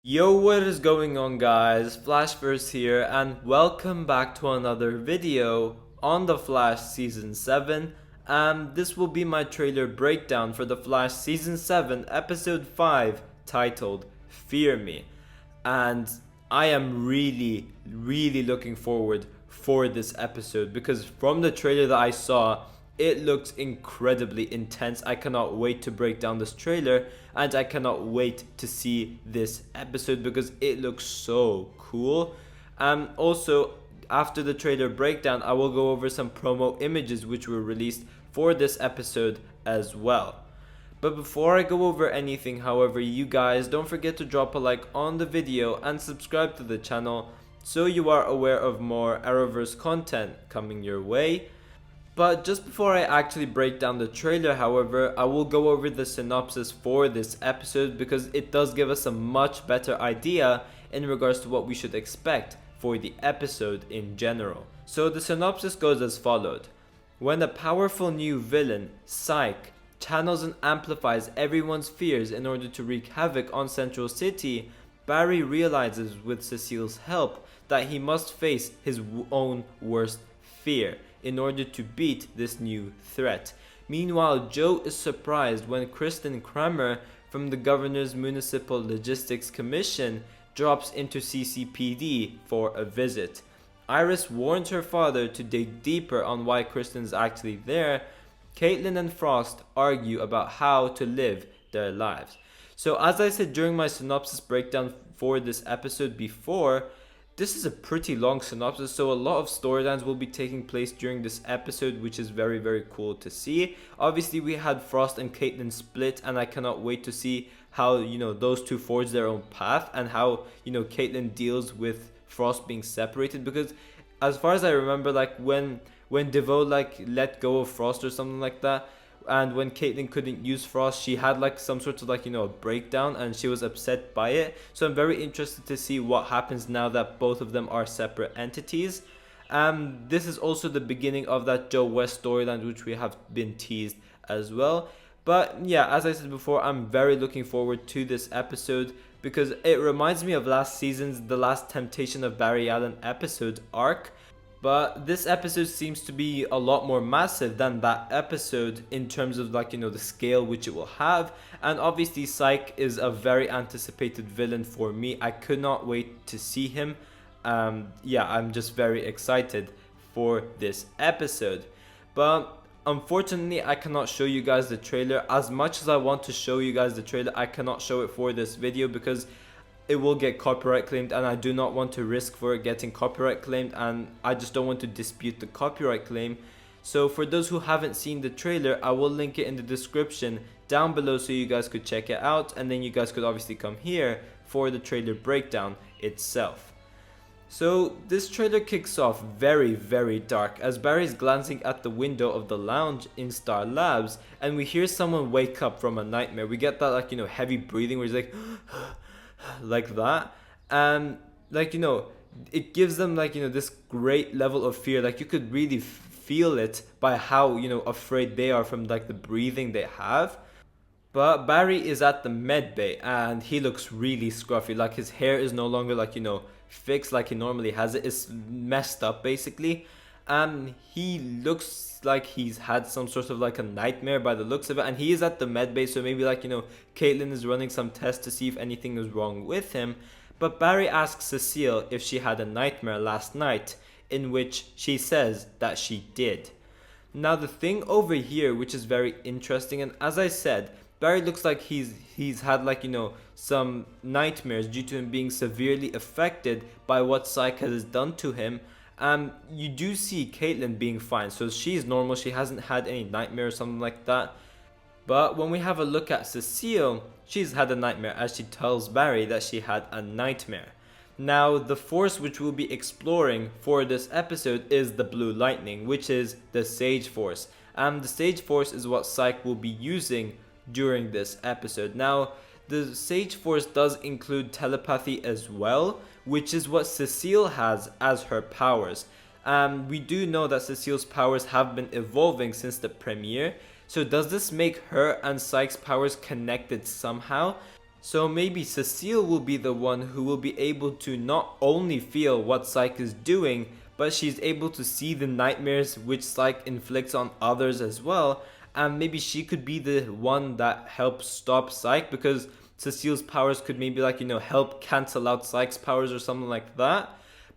Yo, what is going on, guys? Flashverse here, and welcome back to another video on The Flash Season 7. This will be my trailer breakdown for The Flash Season 7, Episode 5, titled Fear Me. And I am really looking forward for this episode because from the trailer that I saw, it looks incredibly intense. I cannot wait to break down this trailer and I cannot wait to see this episode because it looks so cool. Also, after the trailer breakdown, I will go over some promo images which were released for this episode as well. But before I go over anything, however, you guys don't forget to drop a like on the video and subscribe to the channel so you are aware of more Arrowverse content coming your way. But just before I actually break down the trailer, however, I will go over the synopsis for this episode because it does give us a much better idea in regards to what we should expect for the episode in general. So the synopsis goes as followed. When a powerful new villain, Psyche, channels and amplifies everyone's fears in order to wreak havoc on Central City, Barry realizes with Cecile's help that he must face his own worst fear in order to beat this new threat. Meanwhile, Joe is surprised when Kristen Kramer from the Governor's Municipal Logistics Commission drops into CCPD for a visit. Iris warns her father to dig deeper on why Kristen's actually there. Caitlin and Frost argue about how to live their lives. So as I said during my synopsis breakdown for this episode before, this is a pretty long synopsis, so a lot of storylines will be taking place during this episode, which is very cool to see. Obviously, we had Frost and Caitlin split, and I cannot wait to see how, those two forge their own path and how, Caitlin deals with Frost being separated. Because as far as I remember, like when DeVoe let go of Frost or something like that, and when Caitlin couldn't use Frost, she had some sort of a breakdown and she was upset by it. So I'm very interested to see what happens now that both of them are separate entities. This is also the beginning of that Joe West storyline which we have been teased as well. But yeah, as I said before, I'm very looking forward to this episode because it reminds me of last season's The Last Temptation of Barry Allen episode arc. But this episode seems to be a lot more massive than that episode in terms of the scale which it will have. And obviously Psyche is a very anticipated villain for me. I could not wait to see him. Yeah, I'm just very excited for this episode. But unfortunately, I cannot show you guys the trailer. As much as I want to show you guys the trailer, I cannot show it for this video because it will get copyright claimed and I do not want to risk for it getting copyright claimed, and I just don't want to dispute the copyright claim. So for those who haven't seen the trailer, I will link it in the description down below so you guys could check it out, and then you guys could obviously come here for the trailer breakdown itself. So this trailer kicks off very dark as Barry's glancing at the window of the lounge in Star Labs and we hear someone wake up from a nightmare. We get that heavy breathing where he's like that, and it gives them this great level of fear. You could really feel it by how afraid they are from the breathing they have. But Barry is at the med bay and he looks really scruffy. His hair is no longer fixed like he normally has it. It's messed up basically. He looks like he's had some sort of a nightmare by the looks of it, and he is at the med bay, so maybe Caitlin is running some tests to see if anything is wrong with him. But Barry asks Cecile if she had a nightmare last night, in which she says that she did. Now the thing over here which is very interesting, and as I said, Barry looks like he's had some nightmares due to him being severely affected by what Psyche has done to him. You do see Caitlin being fine, so she's normal, she hasn't had any nightmare or something like that. But when we have a look at Cecile, she's had a nightmare as she tells Barry that she had a nightmare. Now the force which we'll be exploring for this episode is the Blue Lightning, which is the Sage Force. The Sage Force is what Psyche will be using during this episode. Now the Sage Force does include telepathy as well, which is what Cecile has as her powers. We do know that Cecile's powers have been evolving since the premiere. So does this make her and Psyche's powers connected somehow? So maybe Cecile will be the one who will be able to not only feel what Psyche is doing, but she's able to see the nightmares which Psyche inflicts on others as well. And maybe she could be the one that helps stop Psyche, because Cecile's powers could maybe help cancel out Psyche's powers or something like that.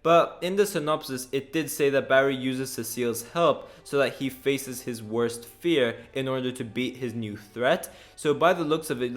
But in the synopsis, it did say that Barry uses Cecile's help so that he faces his worst fear in order to beat his new threat. So by the looks of it,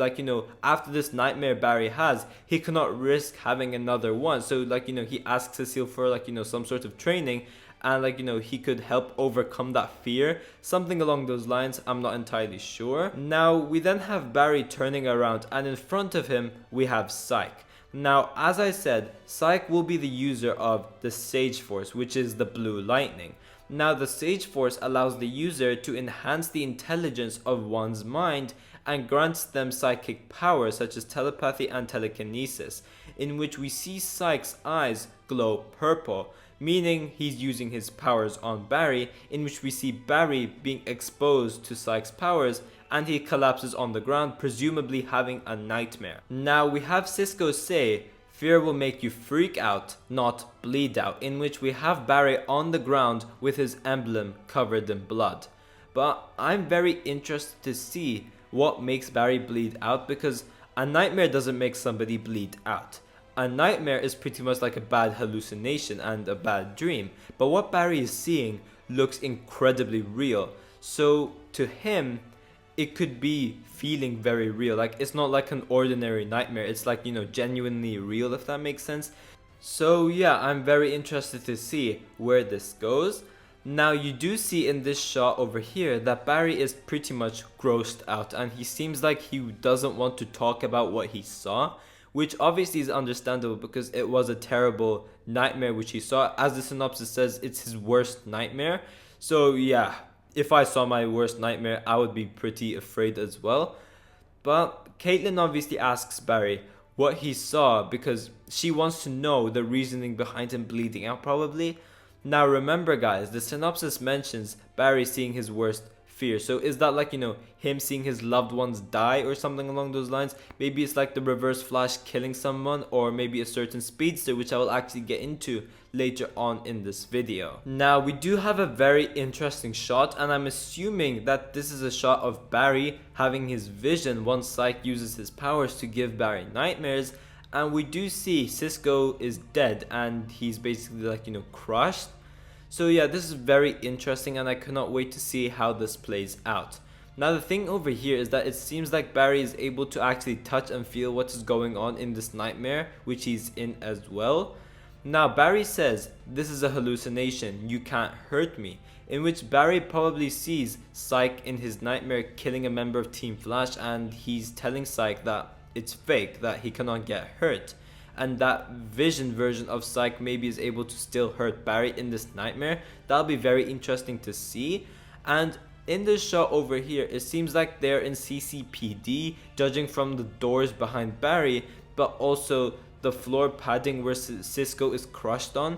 after this nightmare Barry has, he cannot risk having another one. So he asks Cecile for some sort of training, and he could help overcome that fear, something along those lines. I'm not entirely sure. Now we then have Barry turning around, and in front of him we have Psyche. Now, as I said, Psyche will be the user of the Sage Force, which is the blue lightning. Now, the Sage Force allows the user to enhance the intelligence of one's mind and grants them psychic powers such as telepathy and telekinesis, in which we see Psyche's eyes glow purple, meaning he's using his powers on Barry, in which we see Barry being exposed to Psyche's powers, and he collapses on the ground, presumably having a nightmare. Now we have Cisco say, "Fear will make you freak out, not bleed out," in which we have Barry on the ground with his emblem covered in blood. But I'm very interested to see what makes Barry bleed out, because a nightmare doesn't make somebody bleed out. A nightmare is pretty much like a bad hallucination and a bad dream, but what Barry is seeing looks incredibly real. So to him, it could be feeling very real. It's not like an ordinary nightmare. It's genuinely real, if that makes sense. So yeah, I'm very interested to see where this goes. Now you do see in this shot over here that Barry is pretty much grossed out, and he seems like he doesn't want to talk about what he saw, which obviously is understandable because it was a terrible nightmare which he saw. As the synopsis says, it's his worst nightmare. So yeah, if I saw my worst nightmare, I would be pretty afraid as well. But Caitlin obviously asks Barry what he saw because she wants to know the reasoning behind him bleeding out, probably. Now remember guys, the synopsis mentions Barry seeing his worst fear. So is that him seeing his loved ones die or something along those lines? Maybe it's like the Reverse Flash killing someone, or maybe a certain speedster, which I will actually get into later on in this video. Now we do have a very interesting shot, and I'm assuming that this is a shot of Barry having his vision once Psyche uses his powers to give Barry nightmares. And we do see Cisco is dead and he's basically crushed. So yeah, this is very interesting and I cannot wait to see how this plays out. Now the thing over here is that it seems like Barry is able to actually touch and feel what is going on in this nightmare, which he's in as well. Now Barry says, "This is a hallucination, you can't hurt me," in which Barry probably sees Psyche in his nightmare killing a member of Team Flash, and he's telling Psyche that it's fake, that he cannot get hurt. And that vision version of Psyche maybe is able to still hurt Barry in this nightmare. That'll be very interesting to see. And in this shot over here, it seems like they're in CCPD, judging from the doors behind Barry, but also the floor padding where Cisco is crushed on.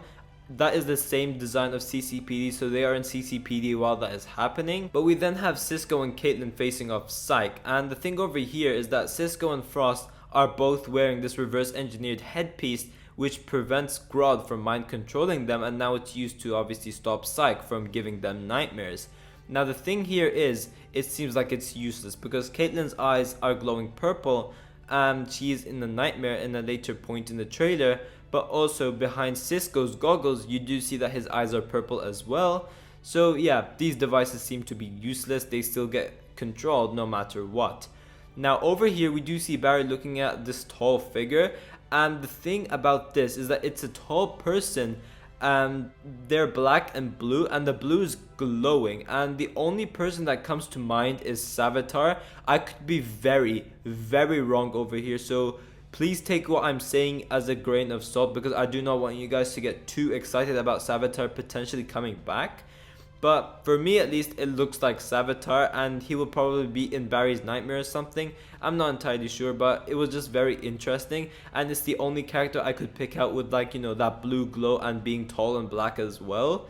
That is the same design of CCPD, so they are in CCPD while that is happening. But we then have Cisco and Caitlin facing off Psyche, and the thing over here is that Cisco and Frost are both wearing this reverse engineered headpiece which prevents Grodd from mind controlling them, and now it's used to obviously stop Psyche from giving them nightmares. Now the thing here is, it seems like it's useless because Caitlin's eyes are glowing purple and she is in the nightmare in a later point in the trailer, but also behind Cisco's goggles you do see that his eyes are purple as well. So yeah, these devices seem to be useless, they still get controlled no matter what. Now over here we do see Barry looking at this tall figure, and the thing about this is that it's a tall person and they're black and blue, and the blue is glowing, and the only person that comes to mind is Savitar. I could be very wrong over here, so please take what I'm saying as a grain of salt because I do not want you guys to get too excited about Savitar potentially coming back. But for me at least, it looks like Savitar, and he will probably be in Barry's nightmare or something. I'm not entirely sure, but it was just very interesting, and it's the only character I could pick out with that blue glow and being tall and black as well.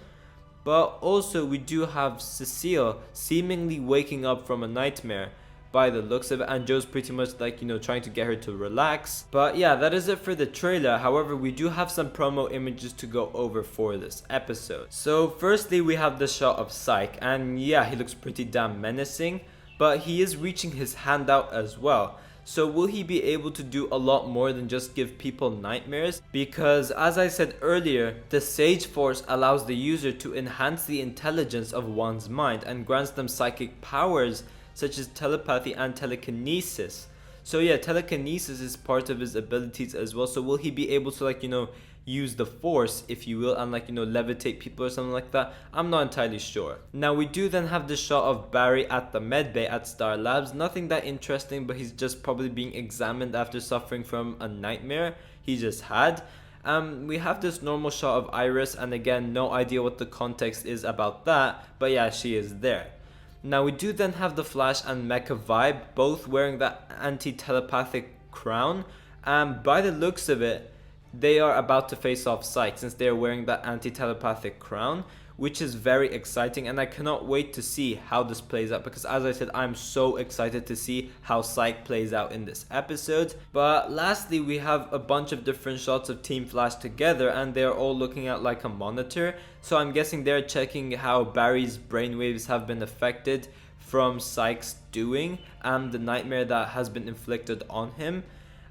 But also we do have Cecile seemingly waking up from a nightmare, by the looks of it, and Joe's pretty much like, trying to get her to relax. But yeah, that is it for the trailer. However, we do have some promo images to go over for this episode. So firstly, we have the shot of Psych, and yeah, he looks pretty damn menacing, but he is reaching his hand out as well. So will he be able to do a lot more than just give people nightmares? Because as I said earlier, the Sage Force allows the user to enhance the intelligence of one's mind and grants them psychic powers such as telepathy and telekinesis. So yeah, telekinesis is part of his abilities as well. So will he be able to like, use the force, if you will, and like, levitate people or something like that? I'm not entirely sure. Now we do then have the shot of Barry at the medbay at Star Labs. Nothing that interesting, but he's just probably being examined after suffering from a nightmare he just had. We have this normal shot of Iris, and again, no idea what the context is about that, but yeah, she is there. Now we do then have the Flash and Mecha Vibe, both wearing that anti-telepathic crown, and by the looks of it, they are about to face off Psych since they are wearing that anti-telepathic crown, which is very exciting, and I cannot wait to see how this plays out, because as I said, I'm so excited to see how Psych plays out in this episode. But lastly, we have a bunch of different shots of Team Flash together, and they're all looking at like a monitor, so I'm guessing they're checking how Barry's brainwaves have been affected from Psych's doing and the nightmare that has been inflicted on him.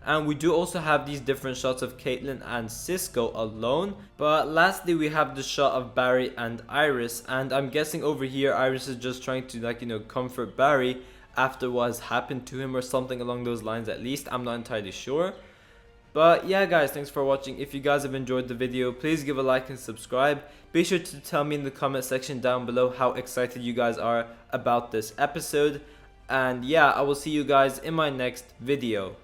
And we do also have these different shots of Caitlin and Cisco alone. But lastly, we have the shot of Barry and Iris, and I'm guessing over here Iris is just trying to like, comfort Barry after what has happened to him or something along those lines at least. I'm not entirely sure. But yeah guys, thanks for watching. If you guys have enjoyed the video, please give a like and subscribe. Be sure to tell me in the comment section down below how excited you guys are about this episode. And yeah, I will see you guys in my next video.